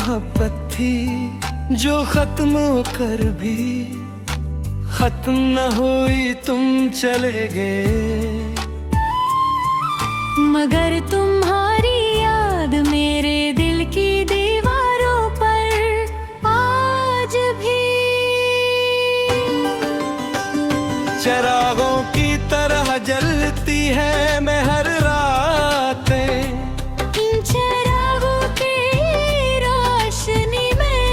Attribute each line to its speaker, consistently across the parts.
Speaker 1: मोहब्बत थी जो खत्म होकर भी खत्म न हुई, तुम चले गए।
Speaker 2: मगर तुम्हारी याद मेरे दिल की दीवारों पर आज भी
Speaker 1: चिरागों की तरह जलती है मैं हर रातें।
Speaker 2: इन चिरागों की रोशनी में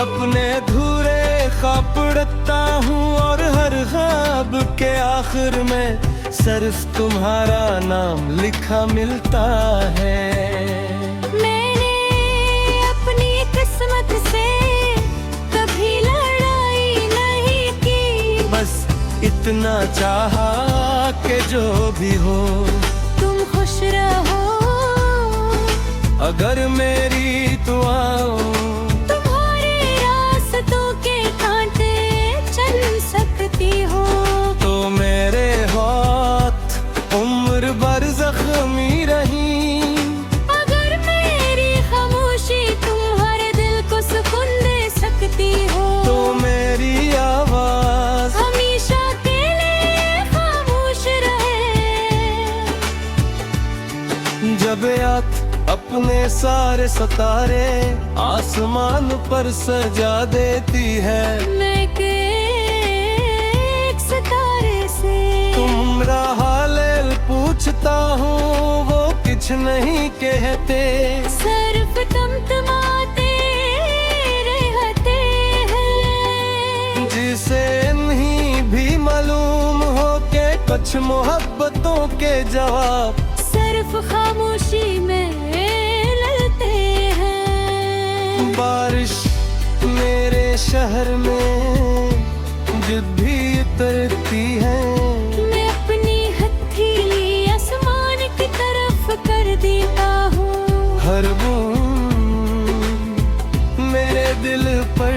Speaker 1: अपने धूरे ख्वाब पढ़ता हूँ और हर ख्वाब के आखिर में सिर्फ तुम्हारा नाम लिखा मिलता है।
Speaker 2: मैंने अपनी किस्मत से कभी लड़ाई नहीं की,
Speaker 1: बस इतना चाहा कि जो भी हो
Speaker 2: तुम खुश रहो।
Speaker 1: अगर मेरी दुआओं
Speaker 2: तुम्हारे रास्तों के कांटे चल सकती हो,
Speaker 1: तो मेरे हाथ उम्र भर जख्मी रही।
Speaker 2: अगर मेरी खामोशी तुम्हारे दिल को सुकून दे सकती हो,
Speaker 1: तो मेरी आवाज
Speaker 2: हमेशा के लिए खामोश रहे।
Speaker 1: जब याद अपने सारे सितारे आसमान पर सजा देती है,
Speaker 2: मैं एक सितारे से
Speaker 1: तुम्हारा हाल पूछता हूँ, वो कुछ नहीं कहते,
Speaker 2: सिर्फ तमतमाते रहते हैं।
Speaker 1: जिसे नहीं भी मालूम हो के कुछ मोहब्बतों के जवाब
Speaker 2: सिर्फ खामोशी में ललते हैं।
Speaker 1: बारिश मेरे शहर में जब भी उतरती है,
Speaker 2: मैं अपनी हथेली आसमान की तरफ कर देता हूँ।
Speaker 1: हर बूंद मेरे दिल पर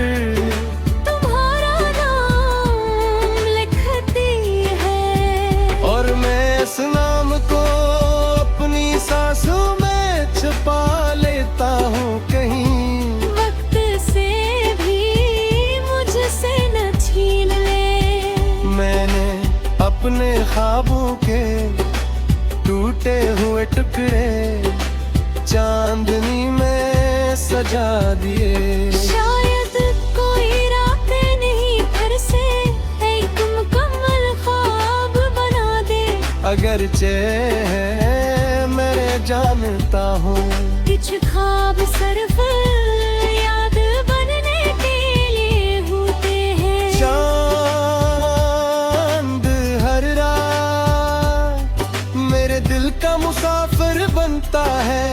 Speaker 2: तुम्हारा नाम लिखती है,
Speaker 1: और मैं इस नाम को अपनी सांसों में छुपा लेता हूँ कहीं।
Speaker 2: वक्त से भी मुझसे न छीन ले।
Speaker 1: मैंने अपने ख्वाबों के टूटे हुए टुकड़े चांदनी में सजा दिए।
Speaker 2: शायद कोई रातें नहीं फिर से एक मुकम्मल ख्वाब बना दे।
Speaker 1: अगर मैं जानता हूँ
Speaker 2: कुछ ख्वाब सिर्फ याद बनने के लिए होते हैं।
Speaker 1: चांद हर रात मेरे दिल का मुसाफिर बनता है,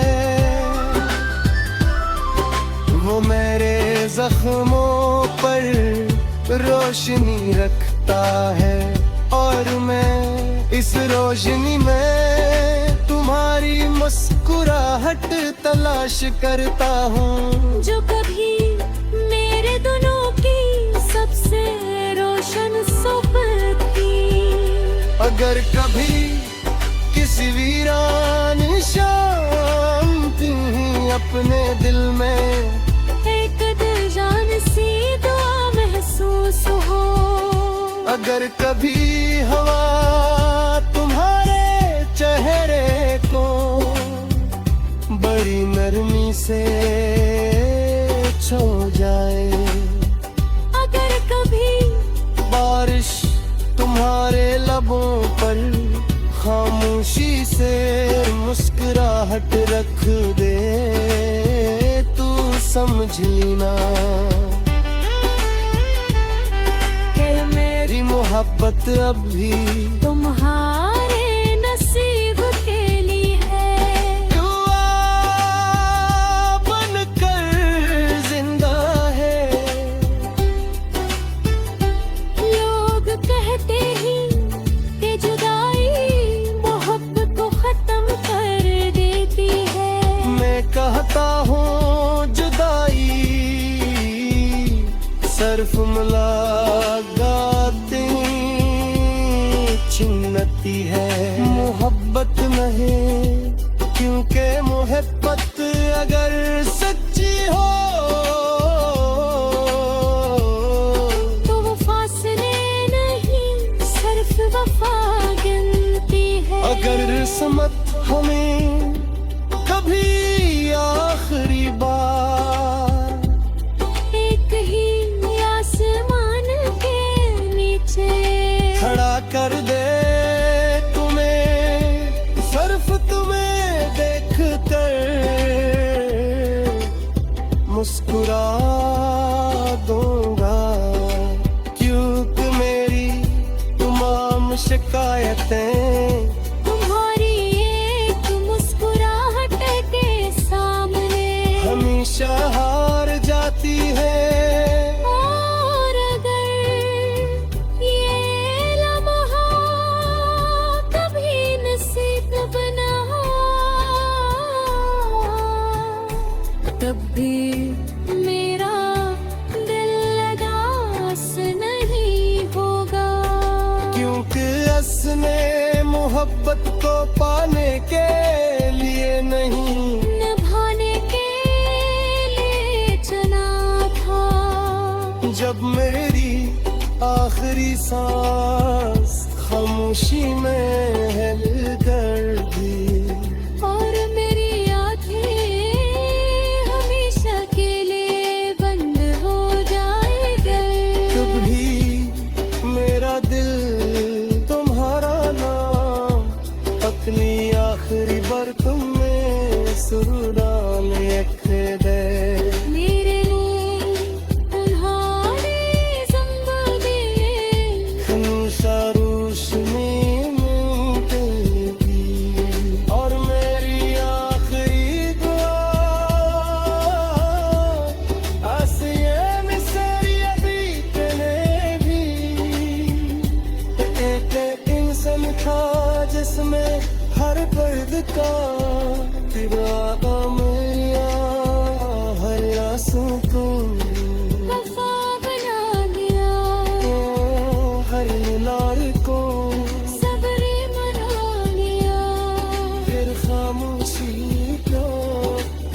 Speaker 1: वो मेरे जख्मों पर रोशनी रखता है, और मैं इस रोशनी में तुम्हारी मुस्कुराहट तलाश करता हूँ,
Speaker 2: जो कभी मेरे दोनों की सबसे रोशन सुबह थी।
Speaker 1: अगर कभी किसी वीरान शाम तुम्हीं अपने दिल में
Speaker 2: एक दिल जान सी दुआ महसूस हो,
Speaker 1: अगर कभी हवा तुम्हारे चेहरे को बड़ी नरमी से छू जाए,
Speaker 2: अगर कभी
Speaker 1: बारिश तुम्हारे लबों पर खामोशी से मुस्कुराहट रख दे, तू समझ लेना कि मेरी मोहब्बत अब भी
Speaker 2: तुम्हारे नसीब के लिए है।
Speaker 1: दुआ बनकर जिंदा है।
Speaker 2: लोग कहते हैं कि जुदाई मोहब्बत को खत्म कर देती है।
Speaker 1: मैं कहता हूँ जुदाई सिर्फ मुलाकातें छिन्नती है, मोहब्बत नहीं, क्योंकि मोहब्बत अगर मुस्कुरा दूंगा, क्योंकि मेरी तमाम शिकायतें
Speaker 2: तुम्हारी एक मुस्कुराहट के सामने
Speaker 1: हमेशा हार जाती है।
Speaker 2: और अगर ये लम्हा कभी नसीब बना तब भी मेरा दिल उदास नहीं होगा,
Speaker 1: क्योंकि असने मोहब्बत को पाने के लिए नहीं,
Speaker 2: निभाने के लिए चला था।
Speaker 1: जब मेरी आखिरी सांस खामोशी में हिल कर दी
Speaker 2: और मेरी आँखें हमेशा के लिए बंद हो जाएगी,
Speaker 1: कभी मेरा दिल तुम्हारा नाम अपनी आखिरी बरतन में सुरान लिख दे।
Speaker 2: मेरे लिए तुम्हारी ज़िंदगी
Speaker 1: हमेशा रोशनी मिलेगी और मेरी आखिरी दुआ आसिया में सारी अभी तेरे भी एक इंसान था जिसमें हर पर्द का तेरा मेरिया हर आंसू को
Speaker 2: वफा बना दिया,
Speaker 1: हर लार को
Speaker 2: सब्र मना लिया।
Speaker 1: फिर खामोशी क्यों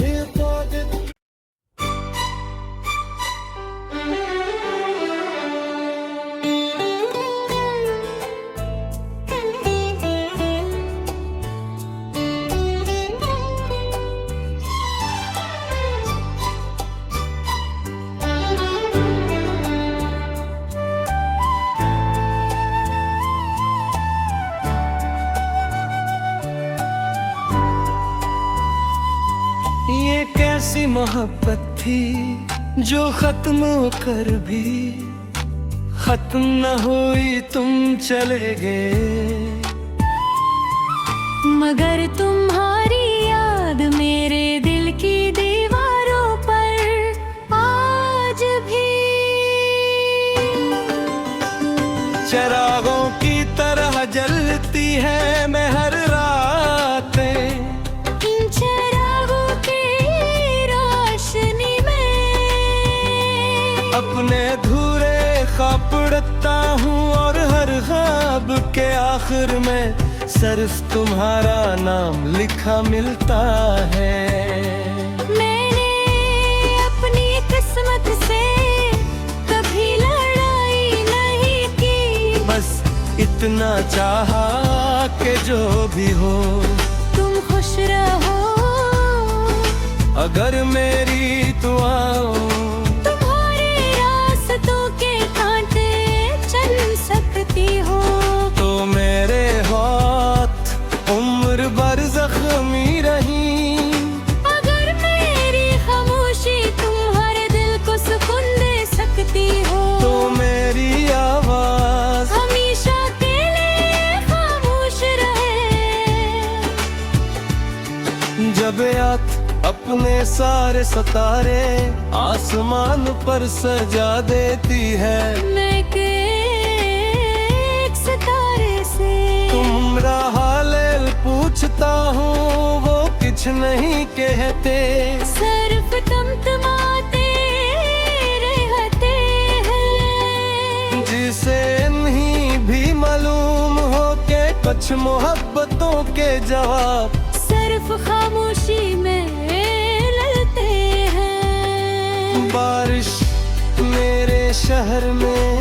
Speaker 1: हिफाजत। ये कैसी मोहब्बत थी जो खत्म होकर भी खत्म न हुई, तुम चले गए।
Speaker 2: मगर तुम्हारी याद मेरे दिल की दीवारों पर आज भी
Speaker 1: चिरागों की तरह जलती है मैं हर रात,
Speaker 2: इन चिरागों की रोशनी में
Speaker 1: अपने धूरे ख्वाब पढ़ता हूँ और हर ख्वाब के आखिर में सिर्फ तुम्हारा नाम लिखा मिलता है।
Speaker 2: मैंने अपनी किस्मत से कभी लड़ाई नहीं की,
Speaker 1: बस इतना चाहा कि जो भी हो
Speaker 2: तुम खुश रहो।
Speaker 1: अगर मेरी दुआओं
Speaker 2: तुम्हारे रास्तों के कांटे चल सकती हो
Speaker 1: तो मेरे हाथ उम्र भर जख्मी रही।
Speaker 2: अगर मेरी खामोशी तुम्हारे दिल को सुकून दे सकती हो
Speaker 1: तो मेरी आवाज
Speaker 2: हमेशा के लिए खामोश रहे।
Speaker 1: जब याद अपने सारे सितारे आसमान पर सजा देती है,
Speaker 2: मैं एक सितारे से
Speaker 1: तुम्हारा हाल पूछता हूँ वो कुछ नहीं कहते,
Speaker 2: सिर्फ तमतमाते रहते हैं।
Speaker 1: जिसे नहीं भी मालूम हो के कुछ मोहब्बतों के जवाब
Speaker 2: सिर्फ खामोशी में ललते हैं।
Speaker 1: बारिश मेरे शहर में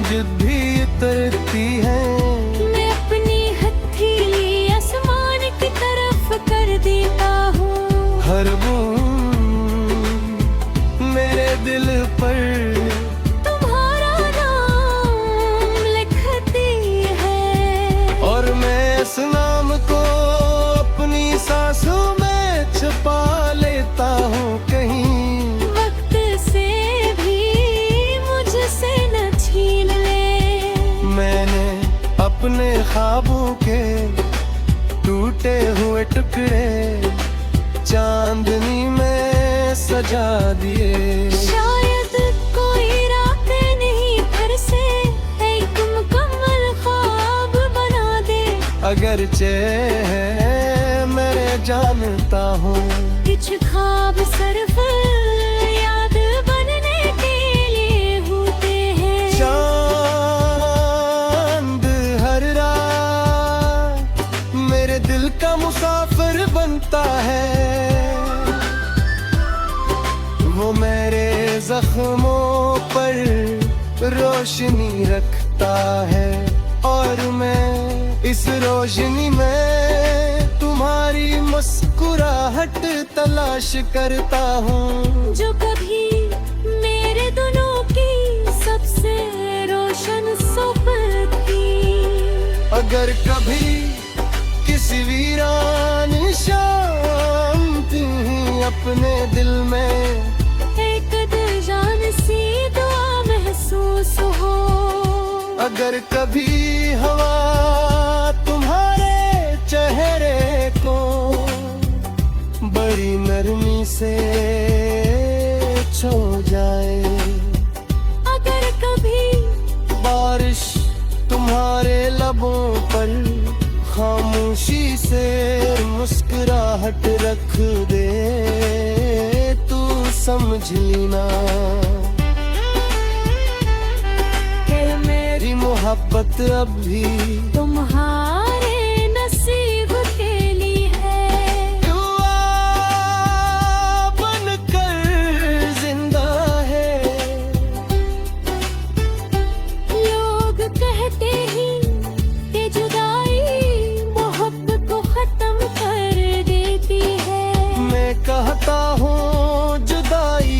Speaker 1: जब भी उतरती है,
Speaker 2: मैं अपनी हथेली आसमान की तरफ कर देता हूँ।
Speaker 1: हर बूंद मेरे दिल पर
Speaker 2: तुम्हारा नाम लिखती है
Speaker 1: और मैं इस नाम को अपनी सांसों में छुपा लेता हूँ कहीं ख्वाबों के टूटे हुए टुकड़े चांदनी में सजा दिए।
Speaker 2: शायद कोई रात नहीं फिर से एक मुकम्मल ख्वाब बना दे।
Speaker 1: अगर मैं जानता हूँ
Speaker 2: कुछ ख्वाब सिर्फ याद बनने के लिए होते हैं।
Speaker 1: चांद हर रात मेरे दिल का मुसाफिर बनता है। वो मेरे जख्मों पर रोशनी रखता है और मैं इस रोशनी में तुम्हारी मुस्कुराहट तलाश करता हूँ,
Speaker 2: जो कभी मेरे दोनों की सबसे रोशन सुबह थी।
Speaker 1: अगर कभी किसी वीरान शाम थी अपने दिल में
Speaker 2: एक दिल जान सी दुआ महसूस हो।
Speaker 1: अगर कभी हवा तुम्हारे चेहरे को बड़ी नरमी से छू जाए,
Speaker 2: अगर कभी
Speaker 1: बारिश तुम्हारे लबों पर खामोशी से मुस्कुराहट रख दे, तू समझ लेना कि मेरी मोहब्बत अब भी
Speaker 2: तुम्हारे नसीब के लिए है।
Speaker 1: दुआ बनकर जिंदा है।
Speaker 2: लोग कहते हैं कि जुदाई मोहब्बत को खत्म कर देती है।
Speaker 1: मैं कहता हूँ जुदाई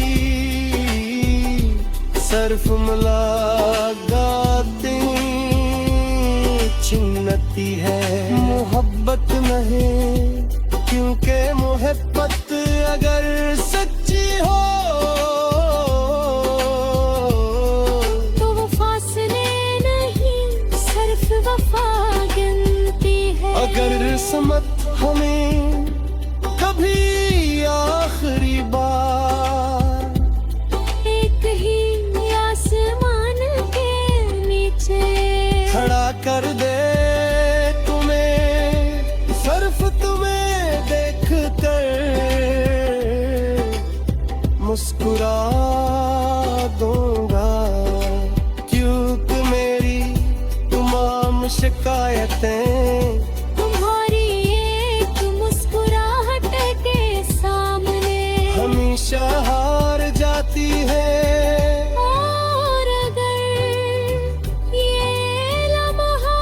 Speaker 1: सिर्फ मुलाकातें छिन्नती है, मोहब्बत नहीं, क्योंकि मोहब्बत अगर सच्ची हो
Speaker 2: तो वो फासले नहीं सिर्फ वफा गिनती है।
Speaker 1: अगर किस्मत हमें कभी आखिरी बार
Speaker 2: एक ही आसमान के नीचे
Speaker 1: खड़ा कर दे सिर्फ तुम्हें देख कर मुस्कुरा दूंगा, क्योंकि मेरी तमाम शिकायतें
Speaker 2: तुम्हारी एक मुस्कुराहट के सामने
Speaker 1: हमेशा हार जाती है।
Speaker 2: और अगर ये लम्हा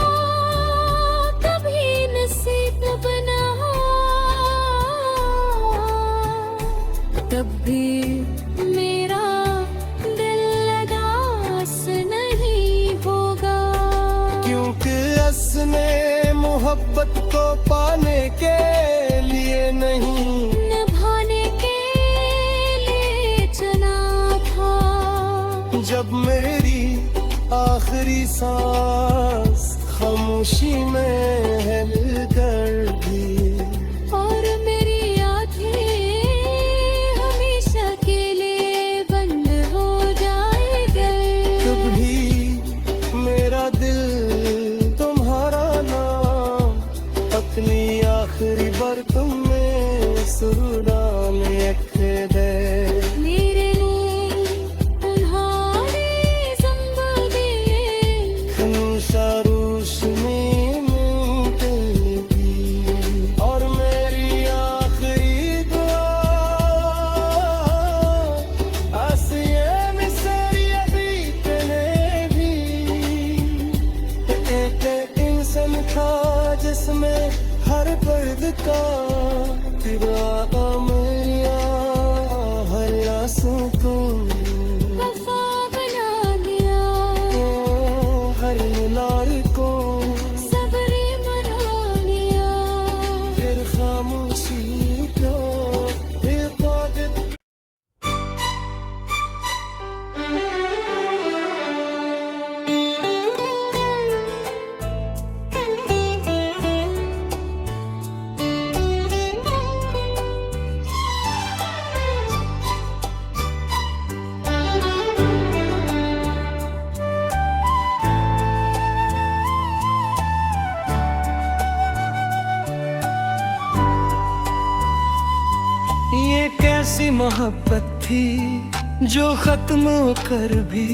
Speaker 2: कभी नसीब बना तब भी मेरा दिल उदास नहीं होगा,
Speaker 1: क्योंकि असने मोहब्बत को पाने के लिए नहीं
Speaker 2: निभाने के लिए चला था।
Speaker 1: जब मेरी आखिरी सांस खामोशी में है मिलकर भी,
Speaker 2: और मेरी आँखें हमेशा के लिए बंद हो जाएगी।
Speaker 1: कभी मेरा दिल तुम्हारा नाम अपनी आखिरी बरतन में सुरान लिख दे।
Speaker 2: मेरे लिए तुम्हारी ज़िंदगी
Speaker 1: खनुशा रोशनी में मिलती ऐसी मोहब्बत थी जो खत्म होकर भी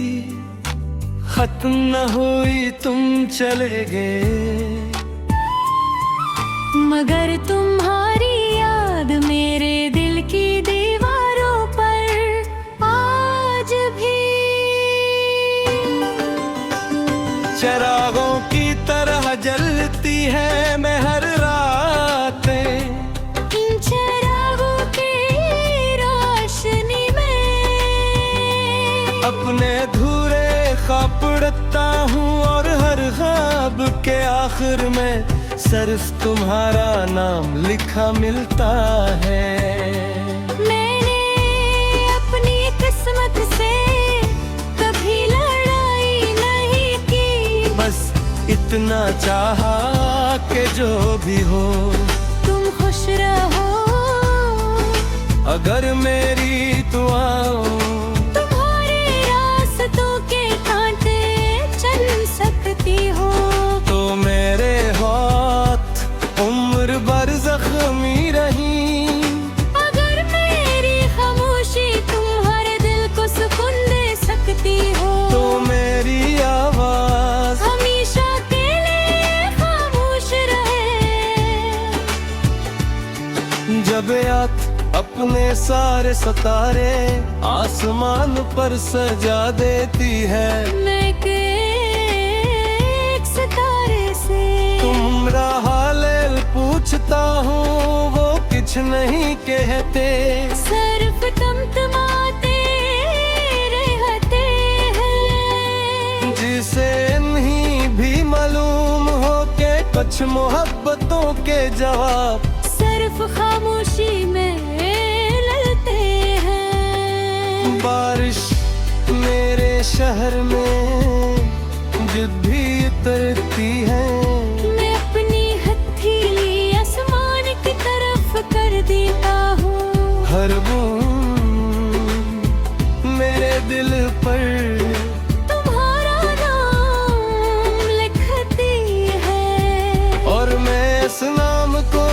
Speaker 1: खत्म न हुई, तुम चले गए।
Speaker 2: मगर तुम्हारी याद मेरे दिल की दीवारों पर आज भी
Speaker 1: चिरागों की तरह जलती है मैं हर रात।
Speaker 2: इन चिरागों की रोशनी में
Speaker 1: अपने धूरे ख्वाब पढ़ता हूँ और हर ख्वाब के आखिर में सिर्फ तुम्हारा नाम लिखा मिलता है।
Speaker 2: मैंने अपनी किस्मत से कभी लड़ाई नहीं की,
Speaker 1: बस इतना चाहा कि जो भी हो
Speaker 2: तुम खुश रहो।
Speaker 1: अगर मेरी दुआओं
Speaker 2: तुम्हारे रास्तों के कांटे चल सकती हो,
Speaker 1: तो मेरे हाथ उम्र भर जख्मी रही।
Speaker 2: अगर मेरी खामोशी तुम्हारे दिल को सुकून दे सकती हो,
Speaker 1: तो मेरी आवाज
Speaker 2: हमेशा के लिए खामोश रहे।
Speaker 1: जब याद अपने सारे सितारे आसमान पर सजा देती है,
Speaker 2: मैं एक सितारे से
Speaker 1: तुम्हारा हाल पूछता हूँ, वो कुछ नहीं कहते,
Speaker 2: सिर्फ तमतमाते रहते हैं।
Speaker 1: जिसे नहीं भी मालूम हो के कुछ मोहब्बतों के जवाब
Speaker 2: सिर्फ खामोशी में ललते हैं।
Speaker 1: बारिश मेरे शहर में जब भी उतरती है,
Speaker 2: मैं अपनी हथेली आसमान की तरफ कर देता हूँ,
Speaker 1: हर बूंद मेरे दिल पर
Speaker 2: तुम्हारा नाम लिखती है।
Speaker 1: और मैं इस नाम को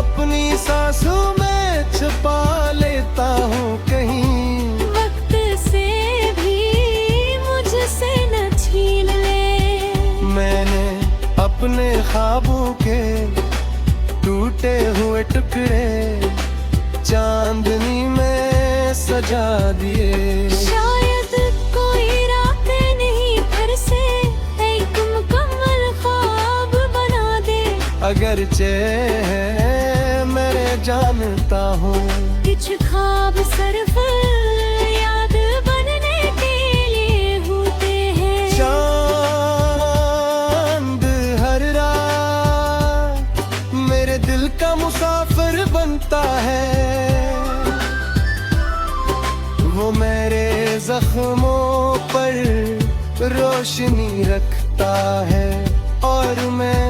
Speaker 1: अपनी सांसों में छुपा लेता हूँ कहीं,
Speaker 2: वक्त से भी मुझसे न छीन ले।
Speaker 1: मैंने अपने ख्वाबों के टूटे हुए टुकड़े चांदनी में सजा दिए।
Speaker 2: शायद कोई रातें नहीं फिर से एक मुकम्मल ख्वाब बना दे,
Speaker 1: अगरचे मैं जानता हूँ
Speaker 2: कुछ ख्वाब सिर्फ याद बनने के लिए होते हैं।
Speaker 1: चांद हर रात मेरे दिल का मुसाफिर बनता है, वो मेरे जख्मों पर रोशनी रखता है, और मैं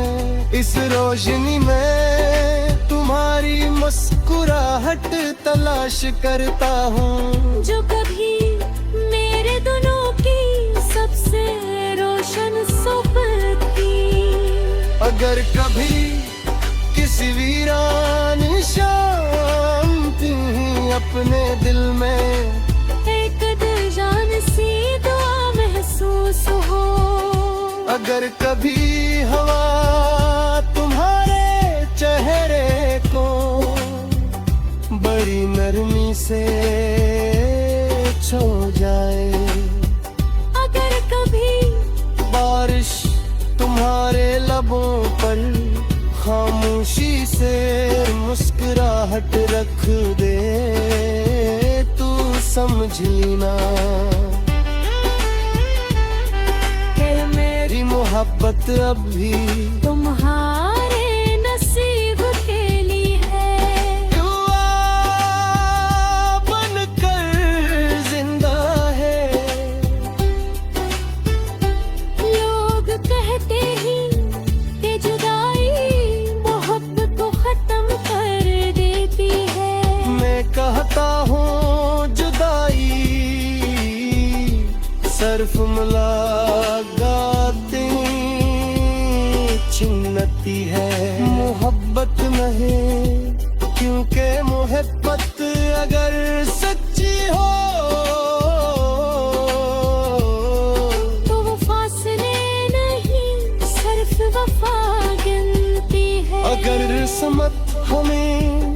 Speaker 1: इस रोशनी में तुम्हारी मुस्कुराहट तलाश करता हूँ,
Speaker 2: जो कभी मेरे दोनों की सबसे रोशन सुबह थी।
Speaker 1: अगर कभी किसी वीरान शाम थी अपने दिल में
Speaker 2: एक दिल जान सी दुआ महसूस हो,
Speaker 1: अगर कभी हवा तुम्हारे चेहरे को बड़ी नरमी से छू जाए,
Speaker 2: अगर कभी
Speaker 1: बारिश तुम्हारे लबों पर खामोशी से मुस्कुराहट रख दे, तू समझ लेना कि मेरी मोहब्बत अब भी
Speaker 2: तुम्हारे नसीब खेली है।
Speaker 1: दुआ बनकर जिंदा है।
Speaker 2: लोग कहते हैं कि जुदाई मोहब्बत को खत्म कर देती है,
Speaker 1: मैं कहता हूँ जुदाई सिर्फ मुलाकातें छिन्नती है, मोहब्बत नहीं, क्योंकि मोहब्बत अगर सच्ची हो
Speaker 2: तो वो फासले नहीं सिर्फ वफा गिनती है।
Speaker 1: अगर किस्मत हमें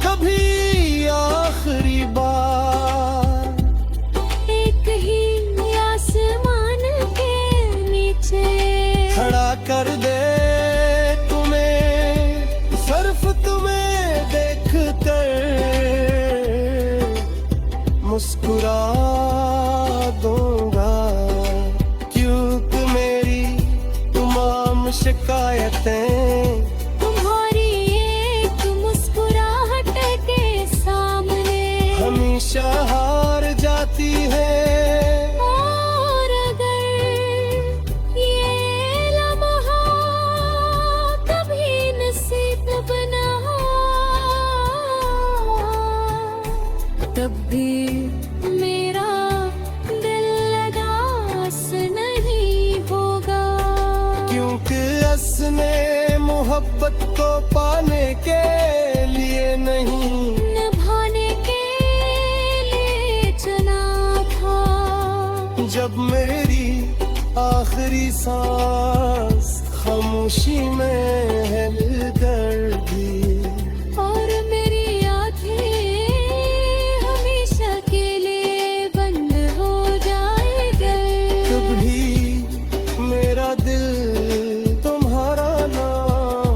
Speaker 1: कभी आखिरी बार
Speaker 2: एक ही आसमान के नीचे
Speaker 1: खड़ा कर दे तुम्हें, सिर्फ तुम्हें देख कर मुस्कुरा दूंगा, क्योंकि मेरी तमाम शिकायतें
Speaker 2: तुम्हारी एक मुस्कुराहट के सामने
Speaker 1: हमेशा हार जाती है।
Speaker 2: और अगर ये लम्हा कभी नसीब बना तब भी मेरा दिल उदास नहीं होगा,
Speaker 1: क्योंकि असने मोहब्बत को पाने के लिए नहीं
Speaker 2: निभाने के लिए चला था।
Speaker 1: जब मेरी आखिरी सांस खामोशी में है दर्दी,
Speaker 2: और मेरी आँखें हमेशा के लिए बंद हो जाएगी,
Speaker 1: कभी मेरा दिल तुम्हारा नाम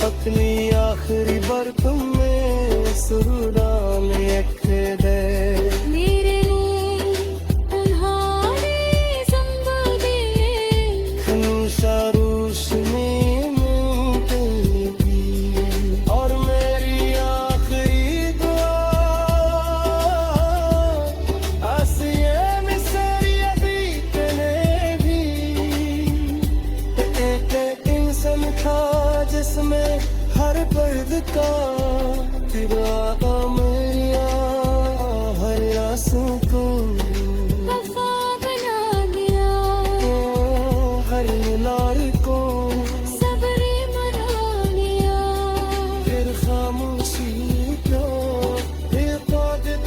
Speaker 1: अपनी आखिरी बरतन में सुरान लिख दे।
Speaker 2: मेरे लिए तुम्हारी ज़िंदगी
Speaker 1: हमेशा रोशनी मिलेगी, और मेरी आखिरी दुआ आसिया मिसरी अभी तेने भी एक इंसान था जिसमें हर पर्द का तिरा मेरिया हर आंसू को
Speaker 2: वफा बना दिया,
Speaker 1: हर लार को
Speaker 2: सब्र मना लिया।
Speaker 1: फिर खामोशी क्यों हिफाजत।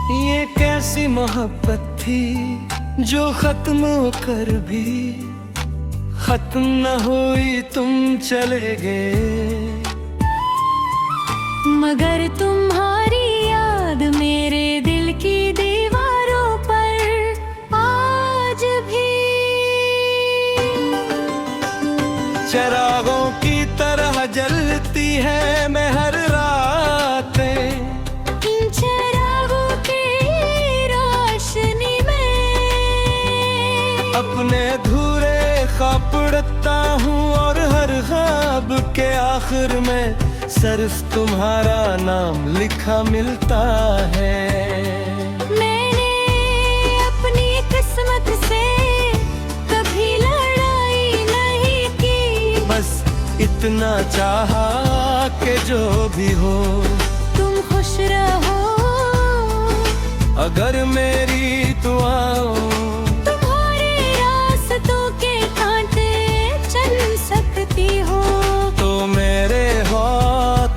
Speaker 1: ये कैसी मोहब्बत थी जो खत्म होकर भी खत्म न हुई, तुम चले गए।
Speaker 2: मगर तुम्हारी याद मेरे दिल की दीवारों पर आज भी
Speaker 1: चिरागों की तरह जलती है मैं हर रात,
Speaker 2: इन चिरागों की रोशनी में
Speaker 1: अपने धूरे ख्वाब पढ़ता हूँ, और हर ख्वाब के आखिर में सिर्फ तुम्हारा नाम लिखा मिलता है।
Speaker 2: मैंने अपनी किस्मत से कभी लड़ाई नहीं की,
Speaker 1: बस इतना चाहा कि जो भी हो
Speaker 2: तुम खुश रहो।
Speaker 1: अगर मेरी दुआओं
Speaker 2: तुम्हारे रास्तों के कांटे चल सकती हो
Speaker 1: तो मेरे हाथ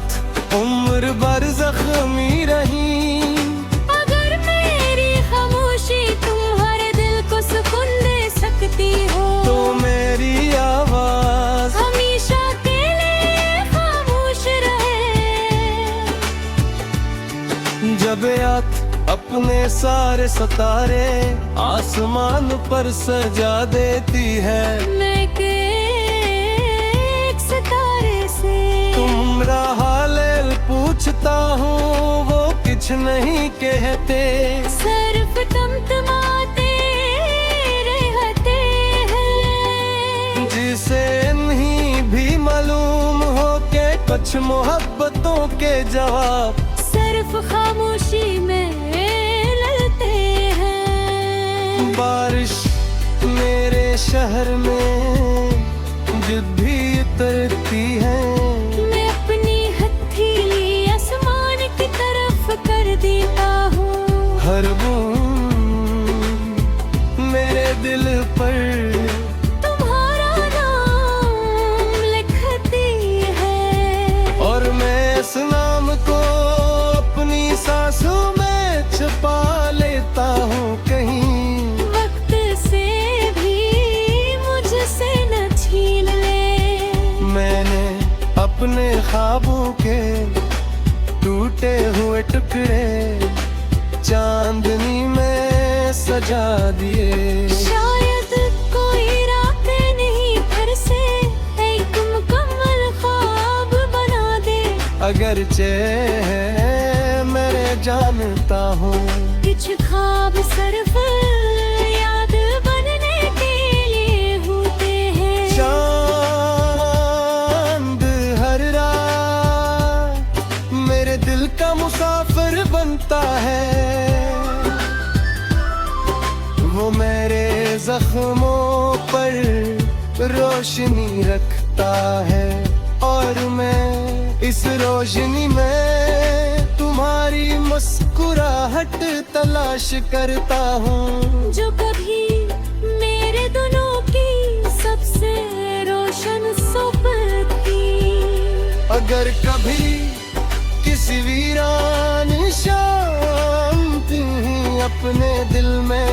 Speaker 1: उम्र भर जख्मी रही।
Speaker 2: अगर मेरी खामोशी तुम्हारे दिल को सुकून दे सकती हो
Speaker 1: तो मेरी आवाज
Speaker 2: हमेशा के लिए खामोश रहे।
Speaker 1: जब याद अपने सारे सितारे आसमान पर सजा देती है,
Speaker 2: मैं एक सितारे से
Speaker 1: तुम्हारा हाल पूछता हूँ, वो कुछ नहीं कहते,
Speaker 2: सिर्फ तमतमाते रहते हैं।
Speaker 1: जिसे नहीं भी मालूम हो के कुछ मोहब्बतों के जवाब
Speaker 2: सिर्फ खामोशी में
Speaker 1: शहर में जब भी उतरती है,
Speaker 2: मैं अपनी हथेली आसमान की तरफ कर देता हूँ।
Speaker 1: हर बूंद मेरे दिल पर
Speaker 2: तुम्हारा नाम लिखती है,
Speaker 1: और मैं इस नाम को अपनी सांसों में छुपा लेता हूँ कहीं।
Speaker 2: वक्त से भी मुझसे न छीन ले।
Speaker 1: मैंने अपने ख्वाबों के टूटे हुए टुकड़े चांदनी में सजा दिए।
Speaker 2: शायद कोई रातें नहीं फिर से एक मुकम्मल ख्वाब बना दे।
Speaker 1: अगरचे मैं जानता हूँ
Speaker 2: कुछ ख्वाब सिर्फ याद बनने के लिए होते हैं।
Speaker 1: चांद हर रात मेरे दिल का मुसाफिर बनता है, वो मेरे जख्मों पर रोशनी रखता है, और मैं इस रोशनी में तुम्हारी मुस्कुराहट तलाश करता हूँ,
Speaker 2: जो कभी मेरे दोनों की सबसे रोशन सोबत थी।
Speaker 1: अगर कभी किसी वीरान शाम तुम्हें अपने दिल में